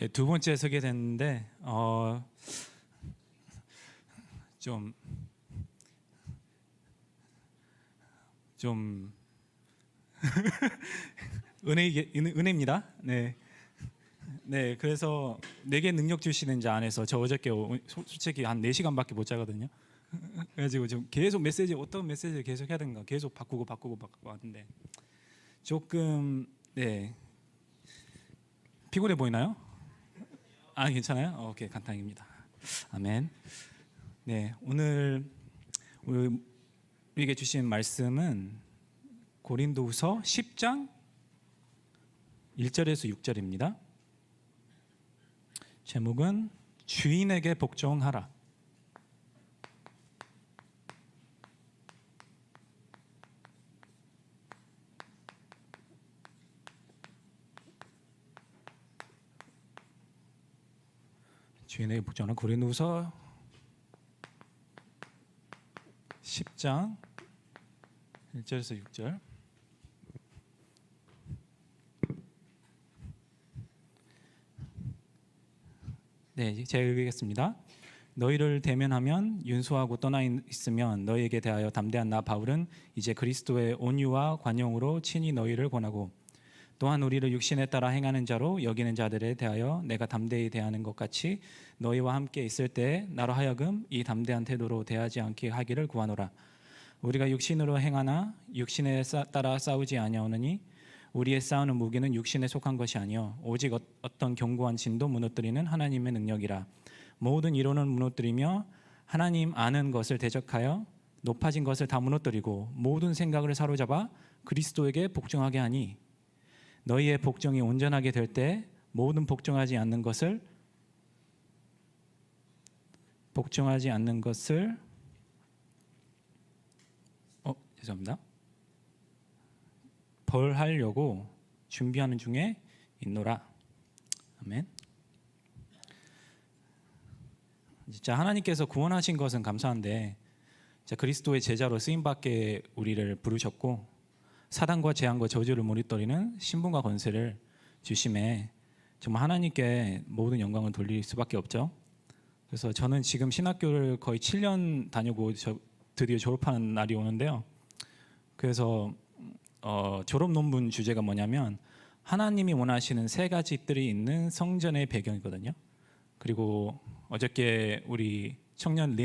네, 두 번째 서게 됐는데 좀 은혜입니다. 네. 네, 그래서 내게 능력 주시는 자 안에서 저 어저께 솔직히 한 4시간밖에 못 자거든요. 그래가지고 좀 계속 어떤 메시지를 계속 해야 되는가 계속 바꾸고 하는데 조금 피곤해 보이나요? 아, 괜찮아요? 오케이, 간단입니다. 아멘. 네, 오늘 우리에게 주신 말씀은 고린도후서 10장 1절에서 6절입니다. 제목은 주인에게 복종하라. 주인에게 복종하라. 고린도후서 10장 1절에서 6절. 네, 제가 읽겠습니다. 너희를 대면하면 윤수하고 떠나 있으면 너희에게 대하여 담대한 나 바울은 이제 그리스도의 온유와 관용으로 친히 너희를 권하고 또한 우리를 육신에 따라 행하는 자로 여기는 자들에 대하여 내가 담대히 대하는 것 같이 너희와 함께 있을 때 나로 하여금 이 담대한 태도로 대하지 않게 하기를 구하노라. 우리가 육신으로 행하나 육신에 따라 싸우지 아니하오느니 우리의 싸우는 무기는 육신에 속한 것이 아니요 오직 어떤 견고한 진도 무너뜨리는 하나님의 능력이라. 모든 이론을 무너뜨리며 하나님 아는 것을 대적하여 높아진 것을 다 무너뜨리고 모든 생각을 사로잡아 그리스도에게 복종하게 하니 너희의 복종이 온전하게 될 때 모든 복종하지 않는 것을 죄송합니다. 벌하려고 준비하는 중에 있노라. 아멘. 진짜 하나님께서 구원하신 것은 감사한데 그리스도의 제자로 쓰임받게 우리를 부르셨고 사단과 재앙과 저주를 무너뜨리는 신분과 권세를 주심에 정말 하나님께 모든 영광을 돌릴 수밖에 없죠. 그래서 저는 지금 신학교를 거의 7년 다니고 드디어 졸업하는 날이 오는데요. 그래서 졸업 논문 주제가 뭐냐면 하나님이 원하시는 3가지 뜰이 있는 성전의 배경이거든요. 그리고 어저께 우리 청년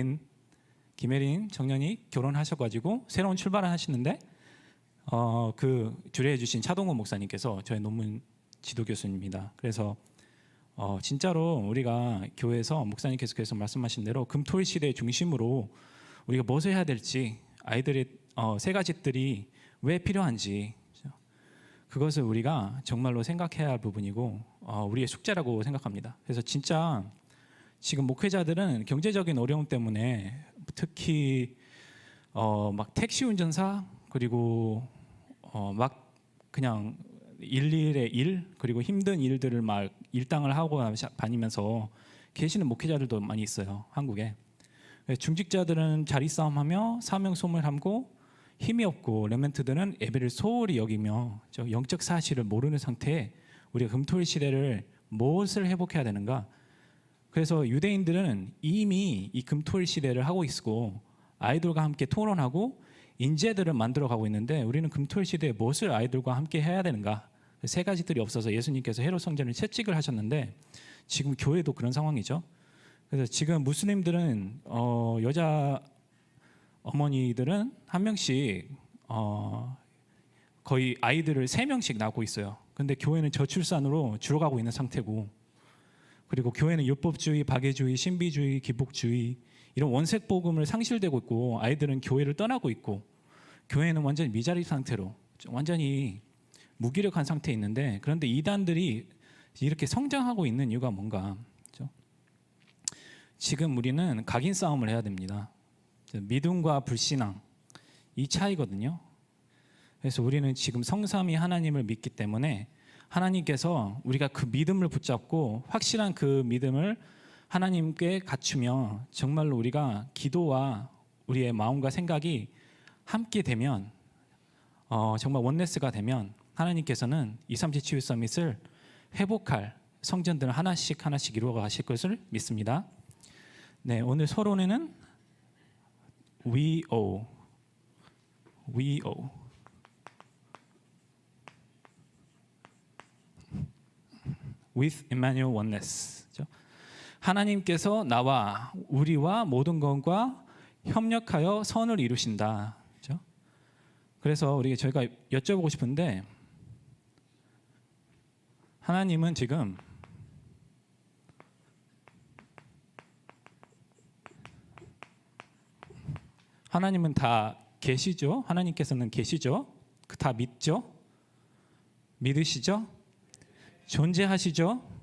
김혜린 청년이 결혼하셔가지고 새로운 출발을 하시는데 그 주례해 주신 차동호 목사님께서 저의 논문 지도 교수입니다. 그래서 진짜로 우리가 교회에서 목사님께서 계속 말씀하신 대로 금토일 시대의 중심으로 우리가 무엇을 해야 될지 아이들의 3가지 뜰이 왜 필요한지 그것을 우리가 정말로 생각해야 할 부분이고 우리의 숙제라고 생각합니다. 그래서 진짜 지금 목회자들은 경제적인 어려움 때문에 특히 막 택시 운전사 그리고 막 그냥 일일의 일 그리고 힘든 일들을 막 일당을 하고 다니면서 계시는 목회자들도 많이 있어요. 한국에. 중직자들은 자리 싸움하며 사명 소멸하고 힘이 없고 레멘트들은 예배를 소홀히 여기며 영적 사실을 모르는 상태에 우리가 금토일 시대를 무엇을 회복해야 되는가? 그래서 유대인들은 이미 이 금토일 시대를 하고 있고 아이들과 함께 토론하고 인재들을 만들어가고 있는데 우리는 금토일 시대에 무엇을 아이들과 함께 해야 되는가? 3가지들이 없어서 예수님께서 헤롯 성전을 채찍을 하셨는데 지금 교회도 그런 상황이죠. 그래서 지금 무슬림들은 여자 어머니들은 한 명씩 거의 아이들을 3명씩 낳고 있어요. 근데 교회는 저출산으로 줄어가고 있는 상태고 그리고 교회는 율법주의, 박애주의, 신비주의, 기복주의 이런 원색 복음을 상실되고 있고 아이들은 교회를 떠나고 있고 교회는 완전히 미자립 상태로 완전히 무기력한 상태에 있는데 그런데 이단들이 이렇게 성장하고 있는 이유가 뭔가 그렇죠? 지금 우리는 각인 싸움을 해야 됩니다. 믿음과 불신앙 이 차이거든요. 그래서 우리는 지금 성삼위 하나님을 믿기 때문에 하나님께서 우리가 그 믿음을 붙잡고 확실한 그 믿음을 하나님께 갖추며 정말로 우리가 기도와 우리의 마음과 생각이 함께 되면 정말 원네스가 되면 하나님께서는 237 서밋을 회복할 성전들을 하나씩 이루어 가실 것을 믿습니다. 네, 오늘 서론에는 we owe with Emmanuel oneness. 하나님께서 나와 우리와 모든 것과 협력하여 선을 이루신다. 그렇죠? 그래서 저희가 여쭤보고 싶은데, 하나님은 지금 하나님은 다 계시죠? 하나님께서는 계시죠? 다 믿죠? 믿으시죠? 존재하시죠?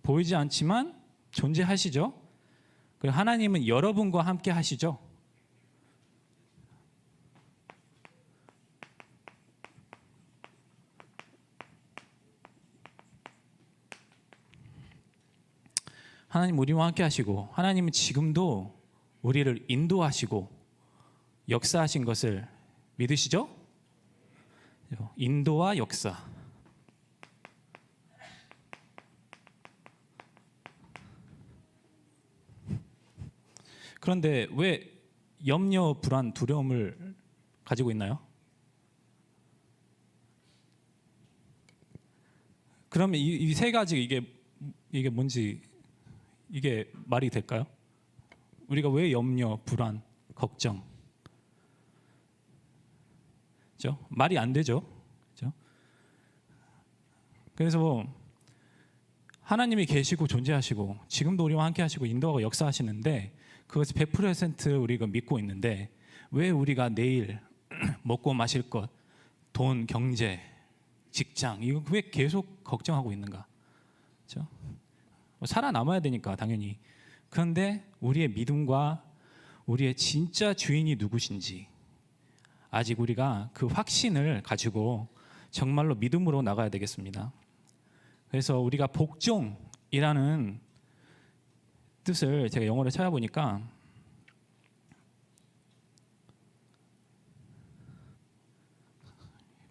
보이지 않지만 존재하시죠? 그리고 하나님은 여러분과 함께 하시죠? 하나님 우리와 함께 하시고, 하나님은 지금도 우리를 인도하시고 역사하신 것을 믿으시죠? 인도와 역사. 그런데 왜 염려, 불안, 두려움을 가지고 있나요? 그러면 이 세 가지 이게 뭔지, 이게 말이 될까요? 우리가 왜 염려, 불안, 걱정? 그렇죠? 말이 안 되죠. 그렇죠? 그래서 하나님이 계시고 존재하시고 지금도 우리와 함께 하시고 인도하고 역사하시는데, 그것을 100% 우리가 믿고 있는데, 왜 우리가 내일 먹고 마실 것, 돈, 경제, 직장, 이거 왜 계속 걱정하고 있는가? 그렇죠? 살아남아야 되니까 당연히. 그런데 우리의 믿음과 우리의 진짜 주인이 누구신지 아직 우리가 그 확신을 가지고 정말로 믿음으로 나가야 되겠습니다. 그래서 우리가 복종이라는 뜻을 제가 영어로 찾아보니까,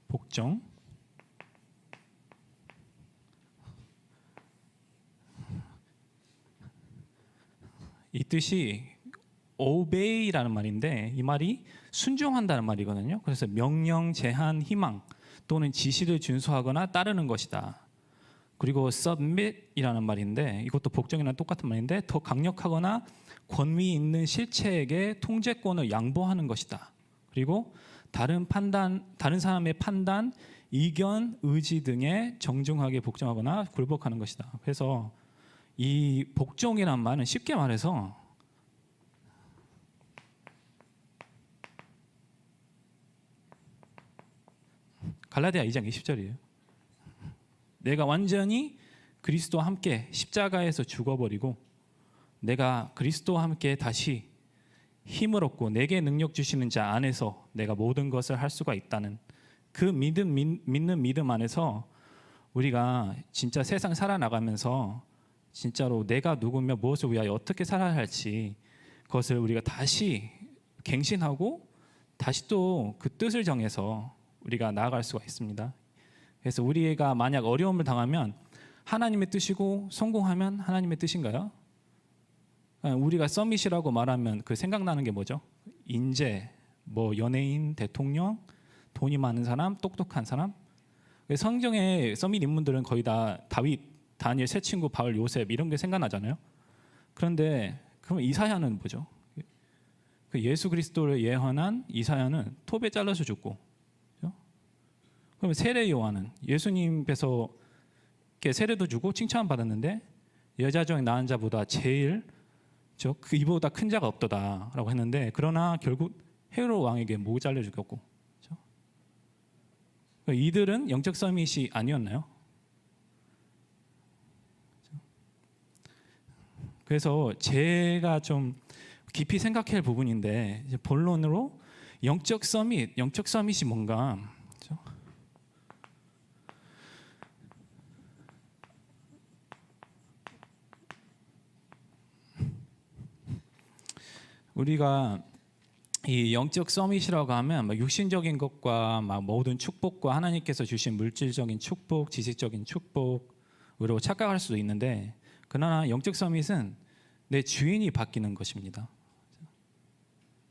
복종, 이 뜻이 obey라는 말인데, 이 말이 순종한다는 말이거든요. 그래서 명령, 제한, 희망 또는 지시를 준수하거나 따르는 것이다. 그리고 submit이라는 말인데, 이것도 복종이랑 똑같은 말인데, 더 강력하거나 권위 있는 실체에게 통제권을 양보하는 것이다. 그리고 다른 사람의 판단, 의견, 의지 등에 정중하게 복종하거나 굴복하는 것이다. 그래서 이 복종이란 말은 쉽게 말해서 갈라디아 2장 20절이에요. 내가 완전히 그리스도와 함께 십자가에서 죽어버리고 내가 그리스도와 함께 다시 힘을 얻고 내게 능력 주시는 자 안에서 내가 모든 것을 할 수가 있다는 그 믿는 믿음 안에서 우리가 진짜 세상 살아나가면서 진짜로 내가 누구며 무엇을 위하여 어떻게 살아야 할지, 그것을 우리가 다시 갱신하고 다시 또 그 뜻을 정해서 우리가 나아갈 수가 있습니다. 그래서 우리가 만약 어려움을 당하면 하나님의 뜻이고, 성공하면 하나님의 뜻인가요? 우리가 서밋이라고 말하면 그 생각나는 게 뭐죠? 인재, 연예인, 대통령, 돈이 많은 사람, 똑똑한 사람. 성경의 서밋 인물들은 거의 다 다윗, 다니엘, 세 친구, 바울, 요셉 이런 게 생각나잖아요. 그런데 그럼 이사야는 뭐죠? 그 예수 그리스도를 예언한 이사야는 톱에 잘라서 죽고, 그렇죠? 그럼 세례 요한은 예수님께서 세례도 주고 칭찬받았는데, 여자 중에 낳은 자보다 제일 이보다 큰 자가 없도다라고 했는데, 그러나 결국 헤롯 왕에게 목 잘려 죽였고, 그렇죠? 이들은 영적 서밋이 아니었나요? 그래서 제가 좀 깊이 생각해야 할 부분인데, 이제 본론으로 영적 서밋이 뭔가, 그렇죠? 우리가 이 영적 서밋이라고 하면 막 육신적인 것과 막 모든 축복과 하나님께서 주신 물질적인 축복, 지식적인 축복으로 착각할 수도 있는데, 그러나 영적 서밋은 내 주인이 바뀌는 것입니다.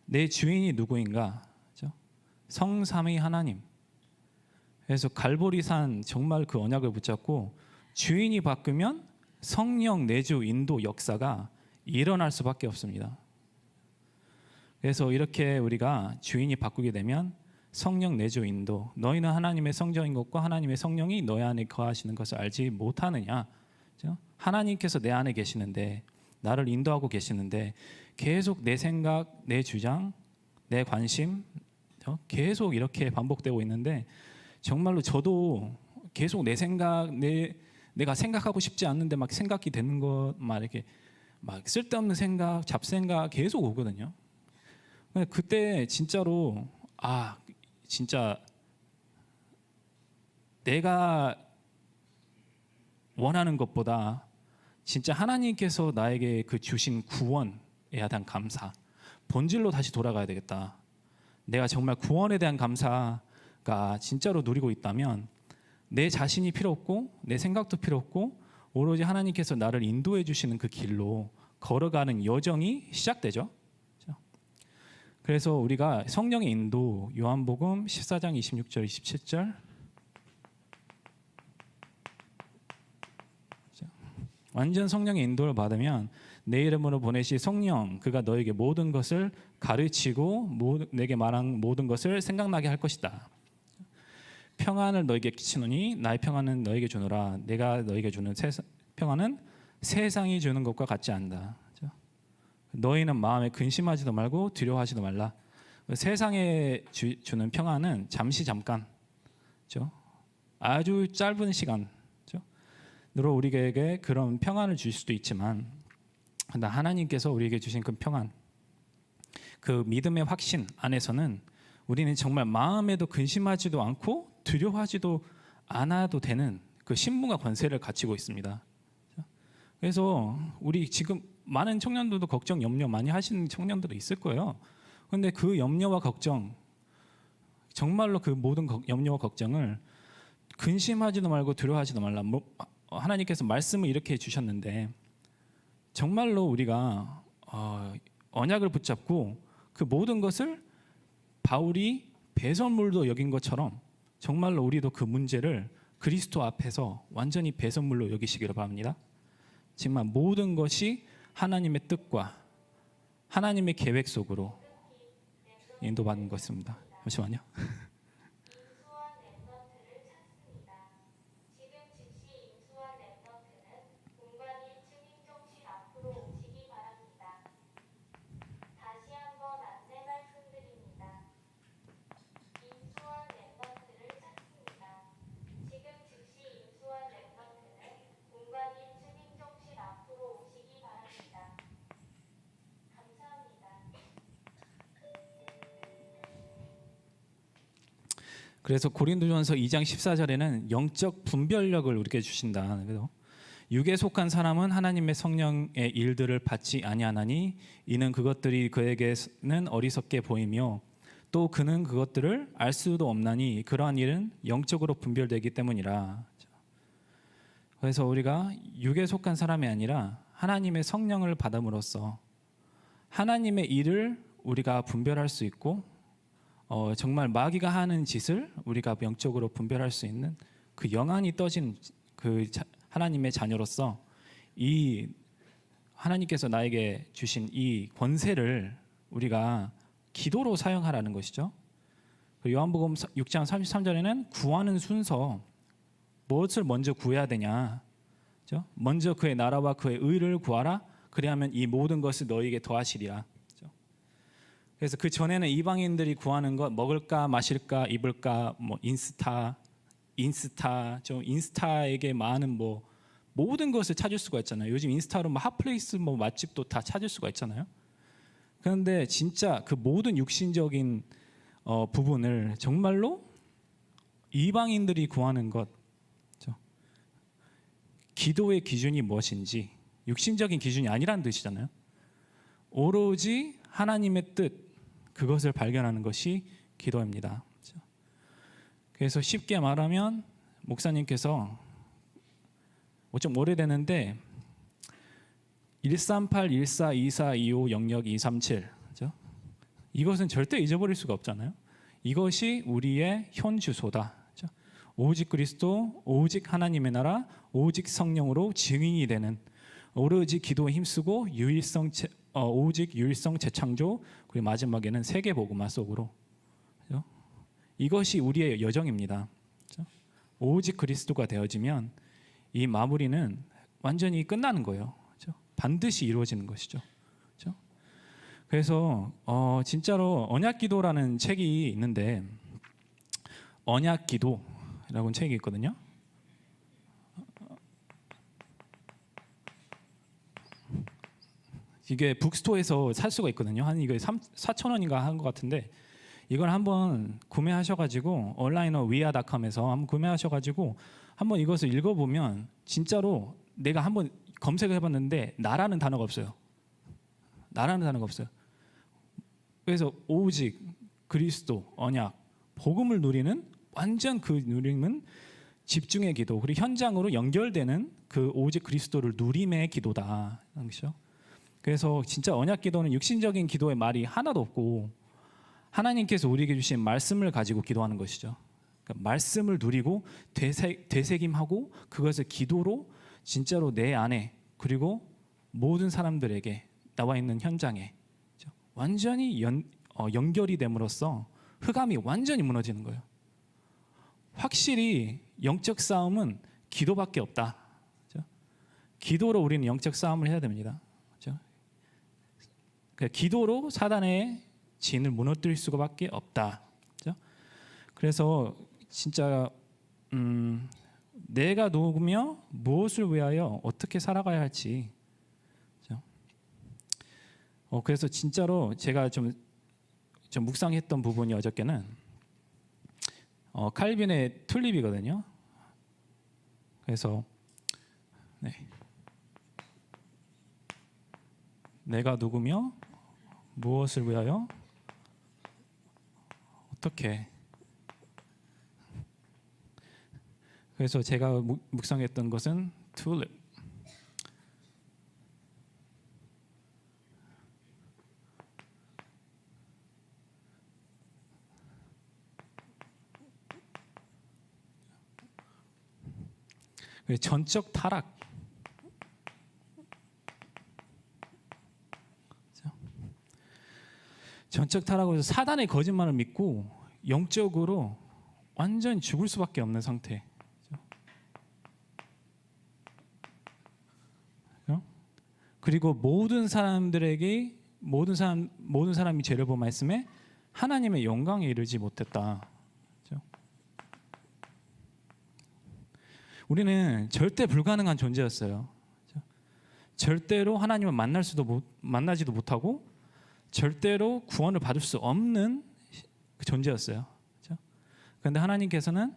내 주인이 누구인가? 성삼위 하나님. 그래서 갈보리산 정말 그 언약을 붙잡고 주인이 바뀌면 성령 내주 인도 역사가 일어날 수밖에 없습니다. 그래서 이렇게 우리가 주인이 바꾸게 되면 성령 내주 인도, 너희는 하나님의 성전인 것과 하나님의 성령이 너희 안에 거하시는 것을 알지 못하느냐. 하나님께서 내 안에 계시는데, 나를 인도하고 계시는데 계속 내 생각, 내 주장, 내 관심 계속 이렇게 반복되고 있는데, 정말로 저도 계속 내 생각, 내가 생각하고 싶지 않는데 막 생각이 되는 것, 막 이렇게 막 쓸데없는 생각, 잡생각 계속 오거든요. 그때 진짜로 진짜 내가 원하는 것보다 진짜 하나님께서 나에게 그 주신 구원에 대한 감사, 본질로 다시 돌아가야 되겠다. 내가 정말 구원에 대한 감사가 진짜로 누리고 있다면 내 자신이 필요 없고 내 생각도 필요 없고 오로지 하나님께서 나를 인도해 주시는 그 길로 걸어가는 여정이 시작되죠. 그래서 우리가 성령의 인도, 요한복음 14장 26절 27절, 완전 성령의 인도를 받으면 내 이름으로 보내시 성령, 그가 너에게 모든 것을 가르치고 내게 말한 모든 것을 생각나게 할 것이다. 평안을 너에게 끼치노니 나의 평안은 너에게 주노라. 내가 너에게 주는 평안은 세상이 주는 것과 같지 않다. 너희는 마음에 근심하지도 말고 두려워하지도 말라. 세상에 주는 평안은 잠시 잠깐, 아주 짧은 시간으로 우리에게 그런 평안을 줄 수도 있지만, 하나님께서 우리에게 주신 그 평안, 그 믿음의 확신 안에서는 우리는 정말 마음에도 근심하지도 않고 두려워하지도 않아도 되는 그 신분과 권세를 가지고 있습니다. 그래서 우리 지금 많은 청년들도 걱정, 염려 많이 하시는 청년들도 있을 거예요. 그런데 그 염려와 걱정, 정말로 그 모든 염려와 걱정을 근심하지도 말고 두려워하지도 말라. 하나님께서 말씀을 이렇게 주셨는데, 정말로 우리가 언약을 붙잡고 그 모든 것을 바울이 배설물로 여긴 것처럼 정말로 우리도 그 문제를 그리스도 앞에서 완전히 배설물로 여기시기를 바랍니다. 정말 모든 것이 하나님의 뜻과 하나님의 계획 속으로 인도받는 것입니다. 잠시만요. 그래서 고린도전서 2장 14절에는 영적 분별력을 우리에게 주신다. 그래서 육에 속한 사람은 하나님의 성령의 일들을 받지 아니하나니 이는 그것들이 그에게는 어리석게 보이며 또 그는 그것들을 알 수도 없나니 그러한 일은 영적으로 분별되기 때문이라. 그래서 우리가 육에 속한 사람이 아니라 하나님의 성령을 받음으로써 하나님의 일을 우리가 분별할 수 있고, 정말 마귀가 하는 짓을 우리가 영적으로 분별할 수 있는 그 영안이 떠진 그 하나님의 자녀로서 이 하나님께서 나에게 주신 이 권세를 우리가 기도로 사용하라는 것이죠. 요한복음 6장 33절에는 구하는 순서, 무엇을 먼저 구해야 되냐? 먼저 그의 나라와 그의 의를 구하라. 그리하면 이 모든 것을 너희에게 더하시리라. 그래서 그 전에는 이방인들이 구하는 것, 먹을까 마실까 입을까, 뭐 인스타에게 많은 모든 것을 찾을 수가 있잖아요. 요즘 인스타로 핫플레이스 맛집도 다 찾을 수가 있잖아요. 그런데 진짜 그 모든 육신적인 부분을 정말로 이방인들이 구하는 것, 기도의 기준이 무엇인지 육신적인 기준이 아니라는 뜻이잖아요. 오로지 하나님의 뜻, 그것을 발견하는 것이 기도입니다. 그래서 쉽게 말하면 목사님께서 좀 오래되는데 138, 14, 24, 25, 00, 237 그죠? 이것은 절대 잊어버릴 수가 없잖아요. 이것이 우리의 현 주소다. 그죠? 오직 그리스도, 오직 하나님의 나라, 오직 성령으로 증인이 되는, 오로지 기도에 힘쓰고 오직 유일성 재창조, 그리고 마지막에는 세계 복음화 속으로. 그죠? 이것이 우리의 여정입니다. 그죠? 오직 그리스도가 되어지면 이 마무리는 완전히 끝나는 거예요. 그죠? 반드시 이루어지는 것이죠. 그죠? 그래서 진짜로 언약기도라는 책이 있는데, 언약기도라는 책이 있거든요. 이게 북스토어에서 살 수가 있거든요. 한 이거 4,000원인가 한 것 같은데, 이걸 한번 구매하셔가지고 온라인어 위아닷컴에서 한번 구매하셔가지고 한번 이것을 읽어보면 진짜로 내가 한번 검색을 해봤는데 나라는 단어가 없어요. 나라는 단어가 없어요. 그래서 오직 그리스도, 언약, 복음을 누리는, 완전 그 누림은 집중의 기도, 그리고 현장으로 연결되는 그 오직 그리스도를 누림의 기도다. 그렇죠? 그래서 진짜 언약 기도는 육신적인 기도의 말이 하나도 없고 하나님께서 우리에게 주신 말씀을 가지고 기도하는 것이죠. 그러니까 말씀을 누리고 되새김하고 그것을 기도로 진짜로 내 안에, 그리고 모든 사람들에게, 나와 있는 현장에 완전히 연결이 됨으로써 흑암이 완전히 무너지는 거예요. 확실히 영적 싸움은 기도밖에 없다. 그렇죠? 기도로 우리는 영적 싸움을 해야 됩니다. 그렇죠? 그러니까 기도로 사단의 진을 무너뜨릴 수밖에 없다. 그렇죠? 그래서 진짜 내가 누구며 무엇을 위하여 어떻게 살아가야 할지. 그렇죠? 그래서 진짜로 제가 좀 묵상했던 부분이 어저께는 칼빈의 튤립이거든요. 그래서 내가 누구며 무엇을 위하여 어떻게. 그래서 제가 묵상했던 것은 튤립. 전적 타락. 전적 타락으로 사단의 거짓말을 믿고 영적으로 완전히 죽을 수밖에 없는 상태. 그리고 모든 사람들에게 모든 사람이 죄를 범 말씀에 하나님의 영광에 이르지 못했다. 우리는 절대 불가능한 존재였어요. 절대로 하나님을 만나지도 못하고 절대로 구원을 받을 수 없는 그 존재였어요. 그런데 하나님께서는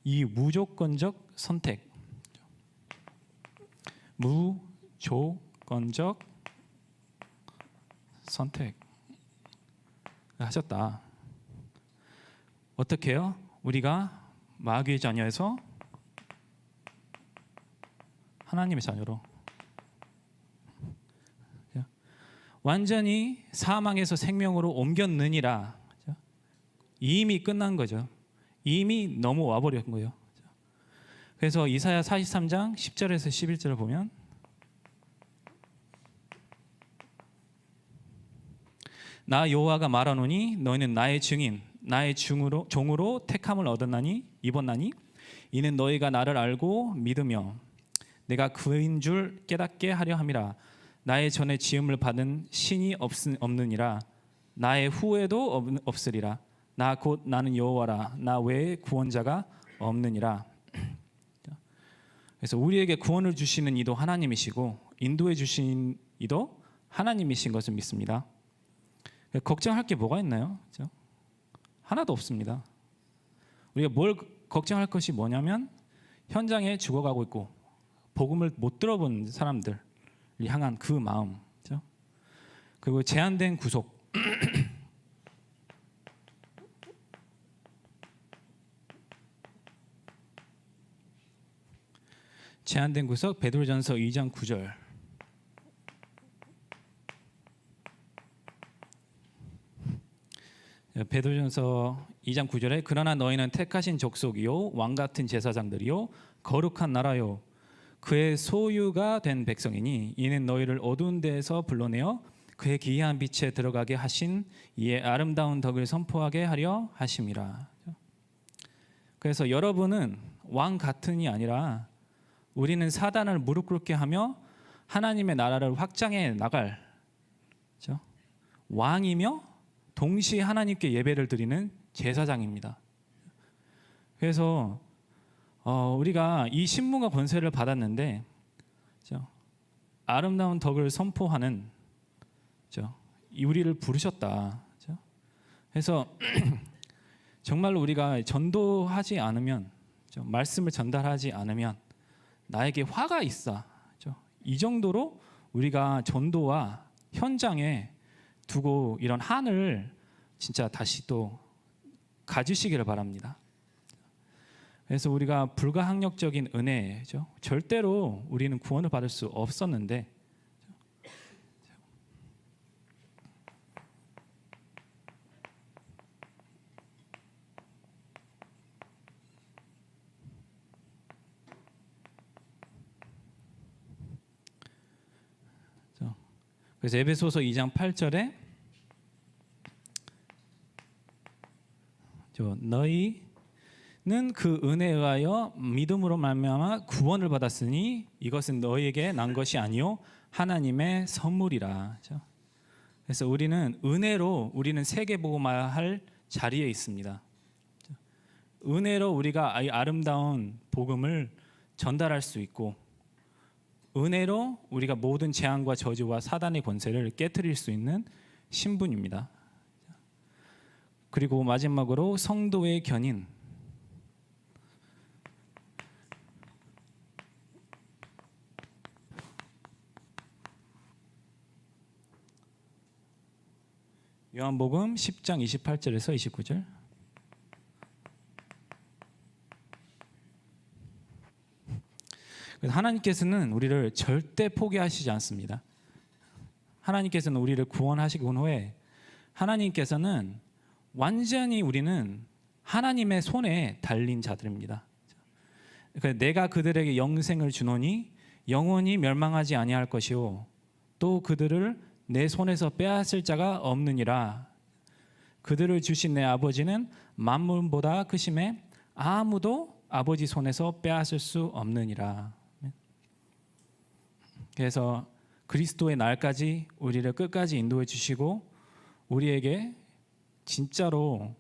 이 무조건적 선택, 무조건적 선택 하셨다. 어떻게 해요? 우리가 마귀의 자녀에서 하나님의 자녀로 완전히 사망에서 생명으로 옮겼느니라. 이미 끝난 거죠. 이미 너무 와버린 거예요. 그래서 이사야 43장 10절에서 11절을 보면 나 여호와가 말하노니 너희는 나의 증인, 나의 종으로 택함을 얻었나니 입었나니 이는 너희가 나를 알고 믿으며 내가 그인 줄 깨닫게 하려 함이라. 나의 전에 지음을 받은 신이 없느니라. 나의 후에도 없으리라. 나 곧 나는 여호와라. 나 외에 구원자가 없느니라. 그래서 우리에게 구원을 주시는 이도 하나님이시고 인도해 주신 이도 하나님이신 것을 믿습니다. 걱정할 게 뭐가 있나요? 그렇죠? 하나도 없습니다. 우리가 뭘 걱정할 것이 뭐냐면 현장에 죽어가고 있고 복음을 못 들어본 사람들 향한 그 마음, 그렇죠? 그리고 제한된 구속. 제한된 구석 베드로전서 2장 9절. 베드로전서 2장 9절에 그러나 너희는 택하신 족속이요 왕 같은 제사장들이요 거룩한 나라요 그의 소유가 된 백성이니 이는 너희를 어두운 데에서 불러내어 그의 기이한 빛에 들어가게 하신 이의 아름다운 덕을 선포하게 하려 하심이라. 그래서 여러분은 왕 같은이 아니라 우리는 사단을 무릎 꿇게 하며 하나님의 나라를 확장해 나갈 왕이며 동시에 하나님께 예배를 드리는 제사장입니다. 그래서 우리가 이 신분과 권세를 받았는데 아름다운 덕을 선포하는 우리를 부르셨다. 그래서 정말로 우리가 전도하지 않으면 말씀을 전달하지 않으면 나에게 화가 있어. 이 정도로 우리가 전도와 현장에 두고 이런 한을 진짜 다시 또 가지시기를 바랍니다. 그래서 우리가 불가항력적인 은혜죠. 절대로 우리는 구원을 받을 수 없었는데 그래서 에베소서 2장 8절에 너희는 그 은혜에 의하여 믿음으로 말미암아 구원을 받았으니 이것은 너희에게 난 것이 아니요 하나님의 선물이라. 그래서 우리는 은혜로 우리는 세계복음화할 자리에 있습니다. 은혜로 우리가 이 아름다운 복음을 전달할 수 있고 은혜로 우리가 모든 재앙과 저주와 사단의 권세를 깨트릴 수 있는 신분입니다. 그리고 마지막으로 성도의 견인. 요한복음 10장 28절에서 29절. 하나님께서는 우리를 절대 포기하시지 않습니다. 하나님께서는 우리를 구원하시고 후에 하나님께서는 완전히 우리는 하나님의 손에 달린 자들입니다. 그러니까 내가 그들에게 영생을 주노니 영원히 멸망하지 아니할 것이요 또 그들을 내 손에서 빼앗을 자가 없느니라. 그들을 주신 내 아버지는 만물보다 크심에 아무도 아버지 손에서 빼앗을 수 없느니라. 그래서 그리스도의 날까지 우리를 끝까지 인도해 주시고 우리에게 진짜로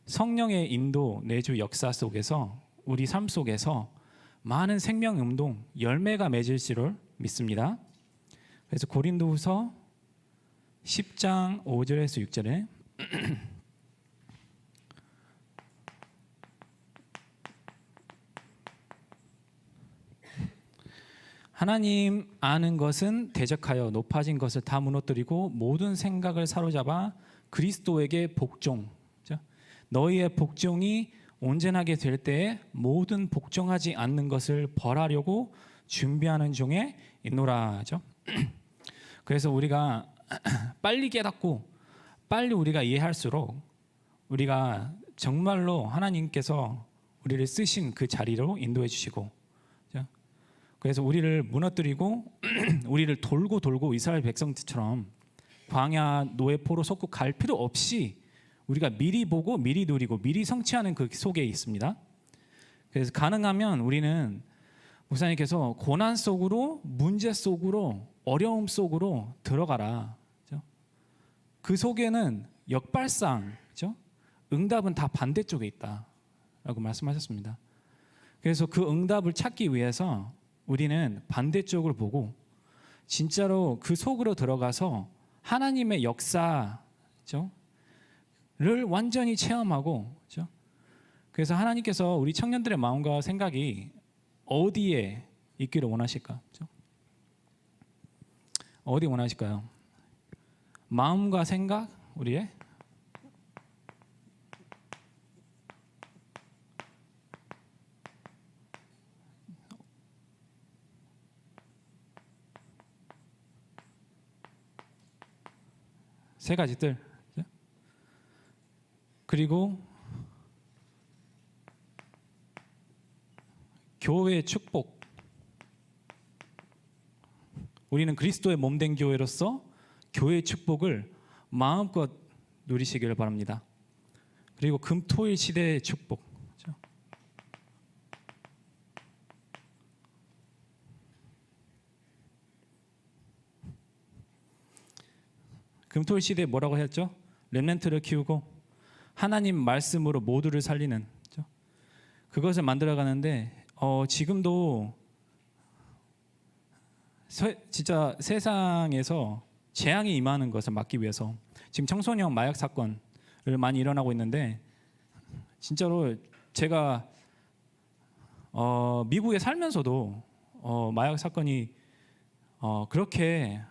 성령의 인도 내주 역사 속에서 우리 삶 속에서 많은 생명 운동 열매가 맺을 줄을 믿습니다. 그래서 고린도후서 10장 5절에서 6절에 하나님 아는 것은 대적하여 높아진 것을 다 무너뜨리고 모든 생각을 사로잡아 그리스도에게 복종. 너희의 복종이 온전하게 될 때에 모든 복종하지 않는 것을 벌하려고 준비하는 중에 있노라. 그래서 우리가 빨리 깨닫고 빨리 우리가 이해할수록 우리가 정말로 하나님께서 우리를 쓰신 그 자리로 인도해 주시고 그래서 우리를 무너뜨리고 우리를 돌고 이스라엘 백성들처럼 광야 노예포로 속고 갈 필요 없이 우리가 미리 보고 미리 누리고 미리 성취하는 그 속에 있습니다. 그래서 가능하면 우리는 목사님께서 고난 속으로 문제 속으로 어려움 속으로 들어가라. 그 속에는 역발상 응답은 다 반대쪽에 있다라고 말씀하셨습니다. 그래서 그 응답을 찾기 위해서 우리는 반대쪽을 보고 진짜로 그 속으로 들어가서 하나님의 역사를 완전히 체험하고 그래서 하나님께서 우리 청년들의 마음과 생각이 어디에 있기를 원하실까? 어디 원하실까요? 마음과 생각 우리의 세 가지들. 그리고 교회의 축복. 우리는 그리스도의 몸된 교회로서 교회의 축복을 마음껏 누리시기를 바랍니다. 그리고 금토일 시대의 축복. 금토일 시대에 뭐라고 했죠? 렘넌트를 키우고 하나님 말씀으로 모두를 살리는, 그것을 만들어가는데 지금도 진짜 세상에서 재앙이 임하는 것을 막기 위해서 지금 청소년 마약 사건을 많이 일어나고 있는데, 진짜로 제가 미국에 살면서도 마약 사건이 그렇게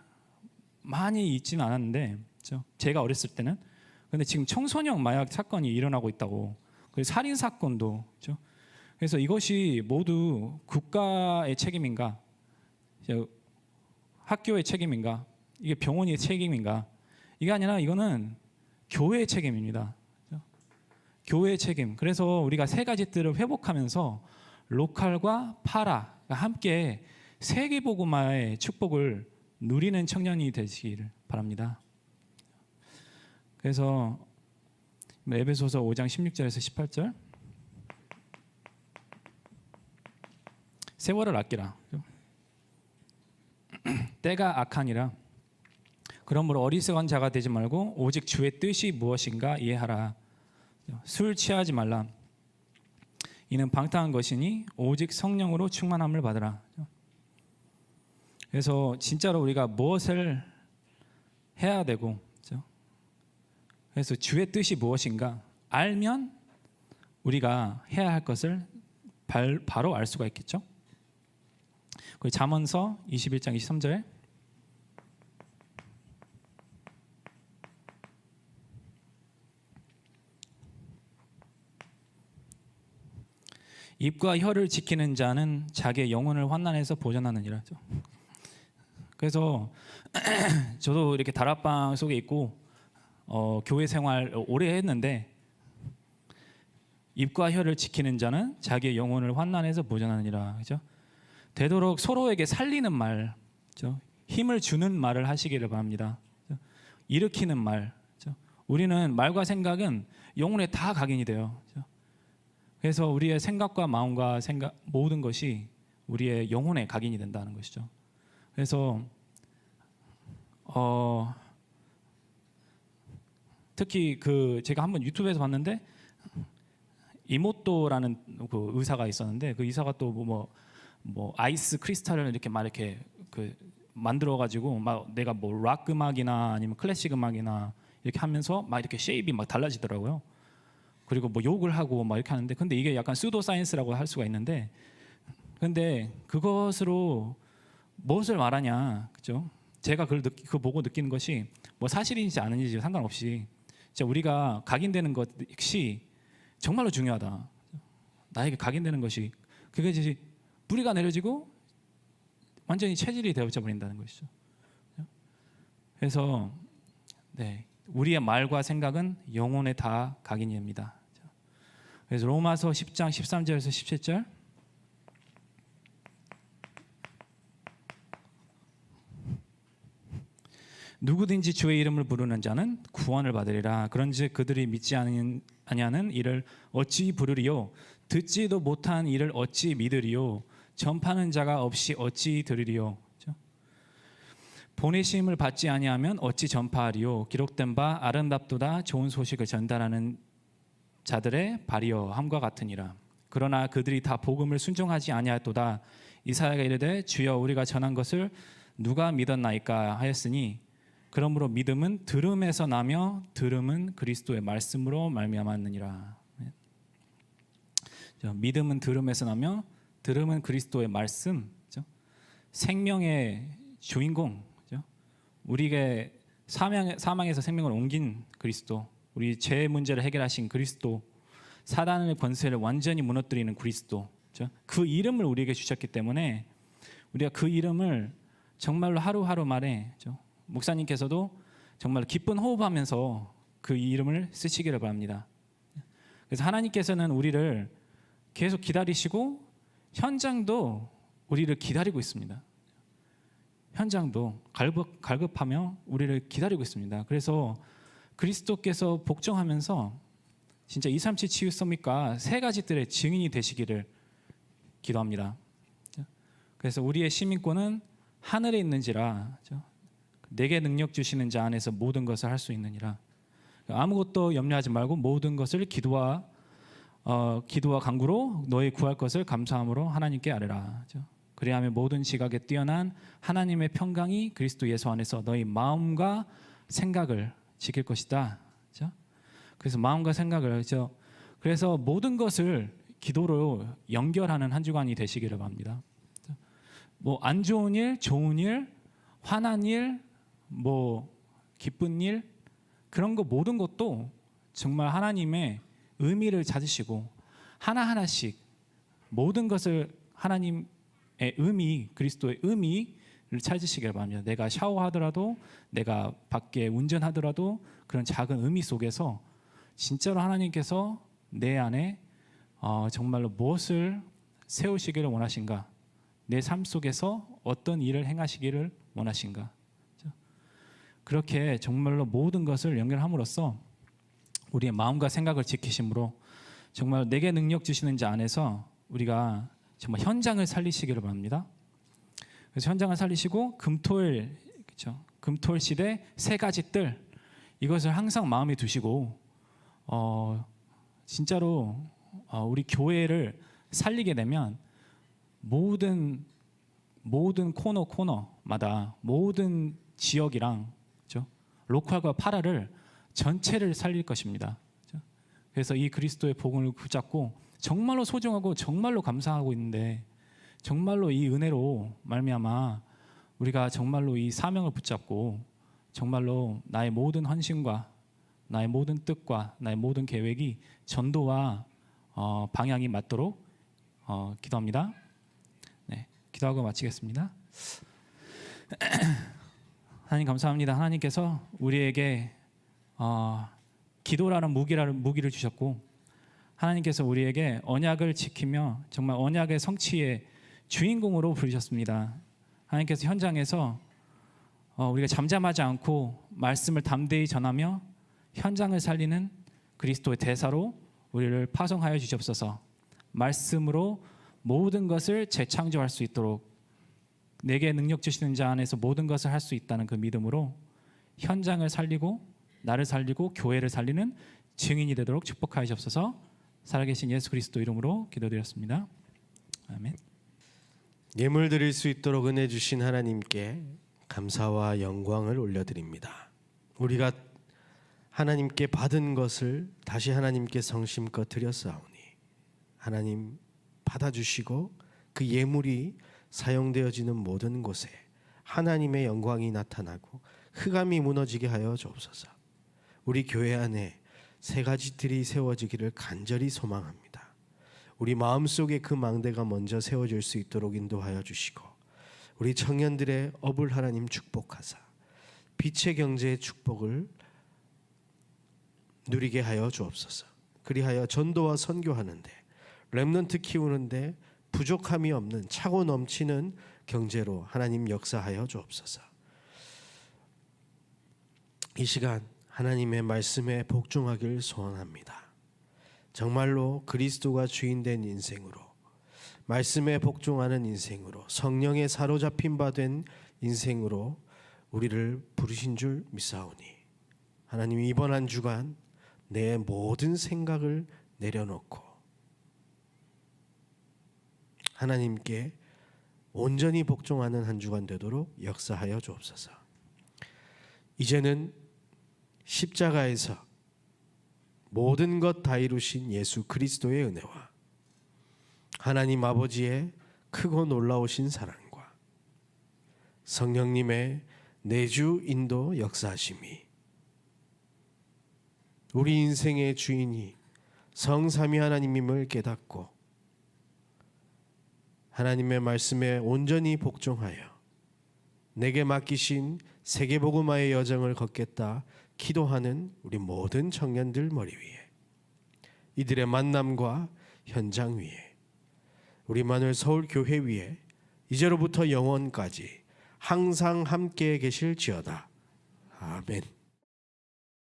많이 있지는 않았는데, 그렇죠? 제가 어렸을 때는. 근데 지금 청소년 마약 사건이 일어나고 있다고. 그리고 살인 사건도, 그렇죠? 그래서 이것이 모두 국가의 책임인가, 학교의 책임인가, 이게 병원의 책임인가? 이게 아니라 이거는 교회의 책임입니다. 그렇죠? 교회의 책임. 그래서 우리가 세 가지 뜰을 회복하면서 로컬과 파라가 함께 세계복음화의 축복을 누리는 청년이 되시기를 바랍니다. 그래서 에베소서 5장 16절에서 18절, 세월을 아끼라. 때가 악하니라. 그러므로 어리석은 자가 되지 말고 오직 주의 뜻이 무엇인가 이해하라. 술 취하지 말라. 이는 방탕한 것이니 오직 성령으로 충만함을 받으라. 그래서 진짜로 우리가 무엇을 해야 되고, 그렇죠? 그래서 주의 뜻이 무엇인가 알면 우리가 해야 할 것을 바로 알 수가 있겠죠. 그리고 잠언서 21장 23절, 입과 혀를 지키는 자는 자기의 영혼을 환난에서 보전하느니라. 그래서 저도 이렇게 다락방 속에 있고 교회 생활 오래 했는데, 입과 혀를 지키는 자는 자기의 영혼을 환난에서 보전하느니라. 그죠? 되도록 서로에게 살리는 말, 그죠? 힘을 주는 말을 하시기를 바랍니다. 그죠? 일으키는 말. 그죠? 우리는 말과 생각은 영혼에 다 각인이 돼요. 그죠? 그래서 우리의 생각과 마음과 모든 것이 우리의 영혼에 각인이 된다는 것이죠. 그래서 특히 제가 한번 유튜브에서 봤는데, 이모토라는 그 의사가 있었는데, 그 의사가 또 뭐 아이스 크리스탈을 이렇게 막 이렇게 만들어 가지고 막 내가 뭐 락 음악이나 아니면 클래식 음악이나 이렇게 하면서 막 이렇게 쉐입이 막 달라지더라고요. 그리고 뭐 욕을 하고 막 이렇게 하는데, 근데 이게 약간 수도 사이언스라고 할 수가 있는데, 근데 그것으로 무엇을 말하냐, 그죠? 제가 그거 보고 느끼는 것이 뭐 사실인지 아닌지 상관없이 진짜 우리가 각인되는 것이 정말로 중요하다. 나에게 각인되는 것이, 그게 이제 뿌리가 내려지고 완전히 체질이 되어져 버린다는 것이죠. 그래서 우리의 말과 생각은 영혼에 다 각인이 됩니다. 그래서 로마서 10장 13절에서 17절, 누구든지 주의 이름을 부르는 자는 구원을 받으리라. 그런즉 그들이 믿지 아니하는 이를 어찌 부르리요? 듣지도 못한 이를 어찌 믿으리요? 전파하는 자가 없이 어찌 들으리요? 그렇죠? 보내심을 받지 아니하면 어찌 전파하리요? 기록된 바 아름답도다 좋은 소식을 전달하는 자들의 발이여 함과 같으니라. 그러나 그들이 다 복음을 순종하지 아니하였도다. 이사야가 이르되 주여 우리가 전한 것을 누가 믿었나이까 하였으니, 그러므로 믿음은 들음에서 나며 들음은 그리스도의 말씀으로 말미암았느니라. 믿음은 들음에서 나며 들음은 그리스도의 말씀. 그렇죠? 생명의 주인공, 그렇죠? 우리에게 사망에서 생명을 옮긴 그리스도, 우리 죄 문제를 해결하신 그리스도, 사단의 권세를 완전히 무너뜨리는 그리스도, 그렇죠? 그 이름을 우리에게 주셨기 때문에 우리가 그 이름을 정말로 하루하루 말에, 그렇죠? 목사님께서도 정말 기쁜 호흡하면서 그 이름을 쓰시기를 바랍니다. 그래서 하나님께서는 우리를 계속 기다리시고 현장도 우리를 기다리고 있습니다. 현장도 갈급하며 우리를 기다리고 있습니다. 그래서 그리스도께서 복종하면서 진짜 237 치유 서밋과 세 가지들의 증인이 되시기를 기도합니다. 그래서 우리의 시민권은 하늘에 있는지라, 내게 능력 주시는 자 안에서 모든 것을 할 수 있느니라. 아무것도 염려하지 말고 모든 것을 기도와 간구로 너희 구할 것을 감사함으로 하나님께 아뢰라. 그리하면 모든 지각에 뛰어난 하나님의 평강이 그리스도 예수 안에서 너희 마음과 생각을 지킬 것이다. 그래서 마음과 생각을 그래서 모든 것을 기도로 연결하는 한 주간이 되시기를 바랍니다. 뭐 안 좋은 일, 좋은 일, 화난 일, 뭐 기쁜 일, 그런 거 모든 것도 정말 하나님의 의미를 찾으시고 하나하나씩 모든 것을 하나님의 의미, 그리스도의 의미를 찾으시길 바랍니다. 내가 샤워하더라도, 내가 밖에 운전하더라도 그런 작은 의미 속에서 진짜로 하나님께서 내 안에 정말로 무엇을 세우시기를 원하신가, 내 삶 속에서 어떤 일을 행하시기를 원하신가, 그렇게 정말로 모든 것을 연결함으로써 우리의 마음과 생각을 지키심으로 정말 내게 능력 주시는 자 안에서 우리가 정말 현장을 살리시기를 바랍니다. 그래서 현장을 살리시고 금토일, 그렇죠? 금토일 시대 세 가지 뜰, 이것을 항상 마음에 두시고 진짜로 우리 교회를 살리게 되면 모든 코너마다 모든 지역이랑, 그렇죠? 로컬과 파라를 전체를 살릴 것입니다. 그렇죠? 그래서 이 그리스도의 복음을 붙잡고 정말로 소중하고 정말로 감사하고 있는데, 정말로 이 은혜로 말미암아 우리가 정말로 이 사명을 붙잡고 정말로 나의 모든 헌신과 나의 모든 뜻과 나의 모든 계획이 전도와 방향이 맞도록 기도합니다. 네, 기도하고 마치겠습니다. 하나님 감사합니다. 하나님께서 우리에게 기도라는 무기를 주셨고, 하나님께서 우리에게 언약을 지키며 정말 언약의 성취의 주인공으로 부르셨습니다. 하나님께서 현장에서 우리가 잠잠하지 않고 말씀을 담대히 전하며 현장을 살리는 그리스도의 대사로 우리를 파송하여 주시옵소서. 말씀으로 모든 것을 재창조할 수 있도록, 내게 능력 주시는 자 안에서 모든 것을 할 수 있다는 그 믿음으로 현장을 살리고 나를 살리고 교회를 살리는 증인이 되도록 축복하여 주옵소서. 살아계신 예수 그리스도 이름으로 기도드렸습니다. 아멘. 예물 드릴 수 있도록 은혜 주신 하나님께 감사와 영광을 올려드립니다. 우리가 하나님께 받은 것을 다시 하나님께 성심껏 드렸사오니 하나님 받아주시고 그 예물이 사용되어지는 모든 곳에 하나님의 영광이 나타나고 흑암이 무너지게 하여 주옵소서. 우리 교회 안에 세 가지 뜰이 세워지기를 간절히 소망합니다. 우리 마음속에 그 망대가 먼저 세워질 수 있도록 인도하여 주시고, 우리 청년들의 업을 하나님 축복하사 빛의 경제의 축복을 누리게 하여 주옵소서. 그리하여 전도와 선교하는데, 렘넌트 키우는데 부족함이 없는 차고 넘치는 경제로 하나님 역사하여 주옵소서. 이 시간 하나님의 말씀에 복종하길 소원합니다. 정말로 그리스도가 주인된 인생으로, 말씀에 복종하는 인생으로, 성령에 사로잡힌 바 된 인생으로 우리를 부르신 줄 믿사오니 하나님 이번 한 주간 내 모든 생각을 내려놓고 하나님께 온전히 복종하는 한 주간 되도록 역사하여 주옵소서. 이제는 십자가에서 모든 것 다 이루신 예수 그리스도의 은혜와 하나님 아버지의 크고 놀라우신 사랑과 성령님의 내주 인도 역사하심이 우리 인생의 주인이 성삼위 하나님임을 깨닫고 하나님의 말씀에 온전히 복종하여 내게 맡기신 세계복음화의 여정을 걷겠다 기도하는 우리 모든 청년들 머리 위에, 이들의 만남과 현장 위에, 우리 마누엘 서울 교회 위에 이제로부터 영원까지 항상 함께 계실지어다. 아멘.